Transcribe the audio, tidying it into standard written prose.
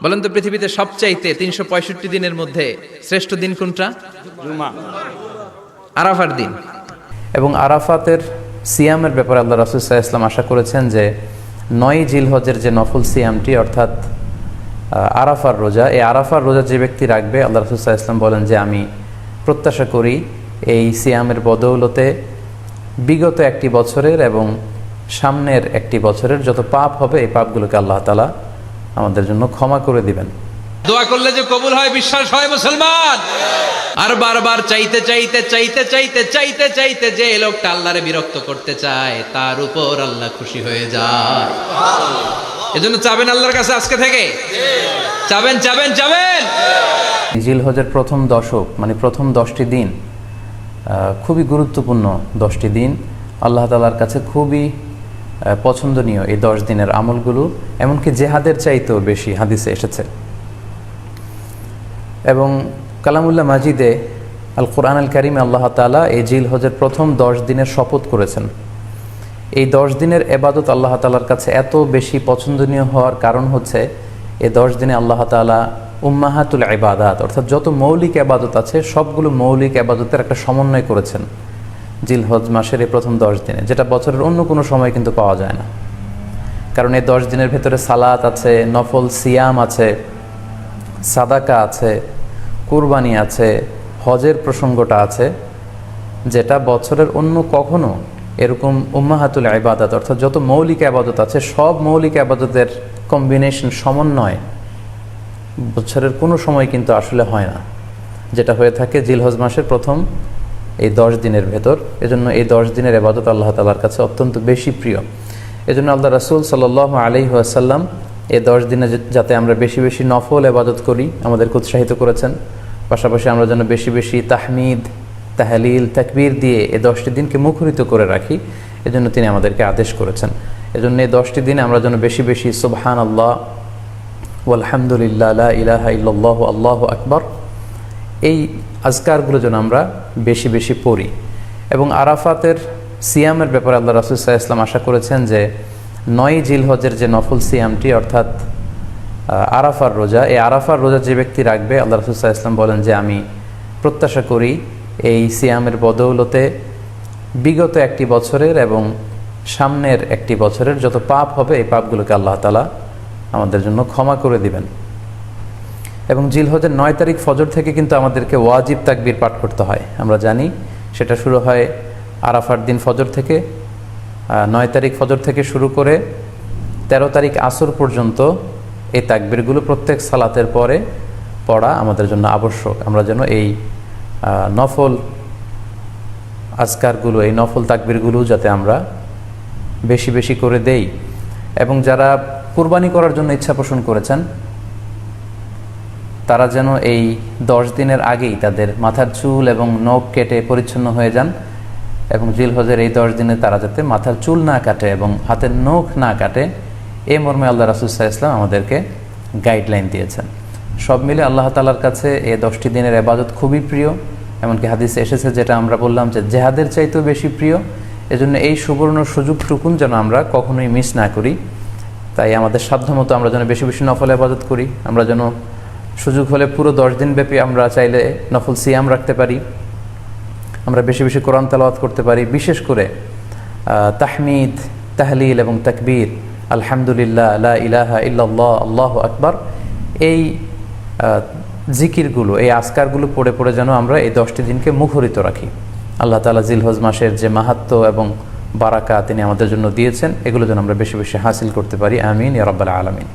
বলেন তো পৃথিবীতে সবচাইতে ৩৬৫ দিনের মধ্যে শ্রেষ্ঠ দিন কোনটা? জুমা। আরাফার দিন। এবং আরাফাতের সিয়ামের ব্যাপারে আল্লাহ রাসূল সাল্লাল্লাহু আলাইহি ওয়াসাল্লাম আশা করেছেন যে ৯ জিলহজের যে নফল সিয়ামটি অর্থাৎ আরাফার রোজা, এই আরাফার রোজা যে ব্যক্তি রাখবে আল্লাহ রাসূল সাল্লাল্লাহু আলাইহি ওয়াসাল্লাম বলেন যে আমি প্রত্যাশা করি এই সিয়ামের বদৌলতে বিগত একটি বছরের এবং সামনের একটি বছরের যত পাপ হবে এই পাপগুলোকে আল্লাহ তাআলা আমাদের জন্য ক্ষমা করে দিবেন। দোয়া করলে যে কবুল হয় বিশ্বাস হয় মুসলমান। আর বারবার চাইতে চাইতে চাইতে চাইতে চাইতে চাইতে যে লোকটা আল্লাহরে বিরক্ত করতে চায় তার উপর আল্লাহ খুশি হয়ে যায়। এজন্য চাবেন আল্লাহর কাছে আজকে থেকে, চাবেন চাবেন চাবেন। জিলহজের প্রথম দশক মানে প্রথম 10টি দিন খুবই গুরুত্বপূর্ণ 10টি দিন, আল্লাহ তাআলার কাছে খুবই পছন্দনীয় এই 10 দিনের আমলগুলো, এমনকি জেহাদের চাইতেও বেশি হাদিসে এসেছে। এবং কালামুল্লাহ মাজিদে আল কোরআন আল কারিমে আল্লাহ তাআলা এই জিলহজের প্রথম 10 দিনের শপথ করেছেন। এই 10 দিনের এবাদত আল্লাহ তাআলার কাছে এত বেশি পছন্দনীয় হওয়ার কারণ হচ্ছে এই 10 দিনে আল্লাহ তাআলা উম্মাহাতুল ইবাদাত অর্থাৎ যত মৌলিক এবাদত আছে সবগুলো মৌলিক এবাদতের একটা সমন্বয় করেছেন জিলহজ মাসের এই প্রথম 10 দিনে, যেটা বছরের অন্য কোনো সময় কিন্তু পাওয়া যায় না। কারণ এই 10 দিনের ভেতরে সালাত আছে, নফল সিয়াম আছে, সাদাকা আছে, কুরবানি আছে, হজের প্রসঙ্গটা আছে, যেটা বছরের অন্য কখনো এরকম উম্মাহাতুল ইবাদাত অর্থাৎ যত মৌলিক আবাদত আছে সব মৌলিক আবাদতের কম্বিনেশন সমন্বয় বছরের কোনো সময় কিন্তু আসলে হয় না, যেটা হয়ে থাকে জিলহজ মাসের প্রথম এই 10 দিনের ভেতর। এজন্য এই 10 দিনের ইবাদত আল্লাহ তাআলার কাছে অত্যন্ত বেশি প্রিয়। এজন্য আল্লাহ রাসূল সাল্লাল্লাহু আলাইহি ওয়াসাল্লাম এই 10 দিনে যাতে আমরা বেশি বেশি নফল ইবাদত করি আমাদেরকে উৎসাহিত করেছেন। পাশাপাশি আমরা যেন বেশি বেশি তাহমিদ, তাহলিল, তাকবীর দিয়ে এই 10টি দিনকে মুখরিত করে রাখি, এজন্য তিনি আমাদেরকে আদেশ করেছেন। এজন্য এই 10টি দিনে আমরা যেন বেশি বেশি সুবহানাল্লাহ ওয়ালহামদুলিল্লাহ লা ইলাহা ইল্লাল্লাহু আল্লাহু আকবার এই আজকারগুলো যেন আমরা বেশি বেশি পড়ি। এবং আরাফাতের সিয়ামের ব্যাপারে আল্লাহ রাসূল সাল্লাল্লাহু আলাইহি ওয়াসাল্লাম আশা করেছেন যে ৯ জিলহজের যে নফল সিয়ামটি অর্থাৎ আরাফার রোজা, এই আরাফার রোজা যে ব্যক্তি রাখবে আল্লাহ রাসূল সাল্লাল্লাহু আলাইহি ওয়াসাল্লাম বলেন যে আমি প্রত্যাশা করি এই সিয়ামের বদৌলতে বিগত একটি বছরের এবং সামনের একটি বছরের যত পাপ হবে এই পাপগুলোকে আল্লাহ তাআলা আমাদের জন্য ক্ষমা করে দিবেন। এবং জিলহজের 9 তারিখ ফজর থেকে কিন্তু আমাদেরকে ওয়াজিব তাকবীর পাঠ করতে হয়, আমরা জানি সেটা শুরু হয় আরাফার দিন ফজর থেকে। 9 তারিখ ফজর থেকে শুরু করে 13 তারিখ আসর পর্যন্ত এই তাকবীরগুলো প্রত্যেক সালাতের পরে পড়া আমাদের জন্য আবশ্যক। আমরা যেন এই নফল আজকারগুলো, এই নফল তাকবীরগুলো যাতে আমরা বেশি বেশি করে দেই। এবং যারা কুরবানি করার জন্য ইচ্ছা পোষণ করেছেন তারা যেন এই 10 দিনের আগেই তাদের মাথার চুল এবং নখ কেটে পরিচ্ছন্ন হয়ে যান। এবং জিলহজের এই 10 দিনে তারা যাতে মাথার চুল না কাটে এবং হাতের নখ না কাটে, এই মর্মে আল্লাহ রাসূল সাল্লাল্লাহু আলাইহি ওয়াসাল্লাম আমাদেরকে গাইডলাইন দিয়েছেন। সব মিলে আল্লাহ তাআলার কাছে এই 10টি দিনের ইবাদত খুবই প্রিয়, এমনকি হাদিসে এসেছে যেটা আমরা বললাম যে জেহাদের চাইতেও বেশি প্রিয়। এজন্য এই সুবর্ণ সুযোগটুকুন যেন আমরা কখনোই মিস না করি। তাই আমাদের সাধ্যমতো আমরা যেন বেশি বেশি নফল ইবাদত করি। আমরা যেন সুযোগ হলে পুরো 10 দিন ব্যাপী আমরা চাইলে নফল সিয়াম রাখতে পারি, আমরা বেশি বেশি কোরআন তেলাওয়াত করতে পারি, বিশেষ করে তাহমিদ, তাহলিল এবং তাকবীর, আলহামদুলিল্লাহ লা ইলাহা ইল্লাল্লাহ আল্লাহু আকবার এই জিকিরগুলো, এই আজকারগুলো পড়ে পড়ে যেন আমরা এই 10টি দিনকে মুখরিত রাখি। আল্লাহ তাআলা জিলহজ মাসের যে মাহাত্ম্য এবং বারাকা তিনি আমাদের জন্য দিয়েছেন এগুলো যেন আমরা বেশি বেশি হাসিল করতে পারি। আমিন ইয়া রাব্বাল আলামিন।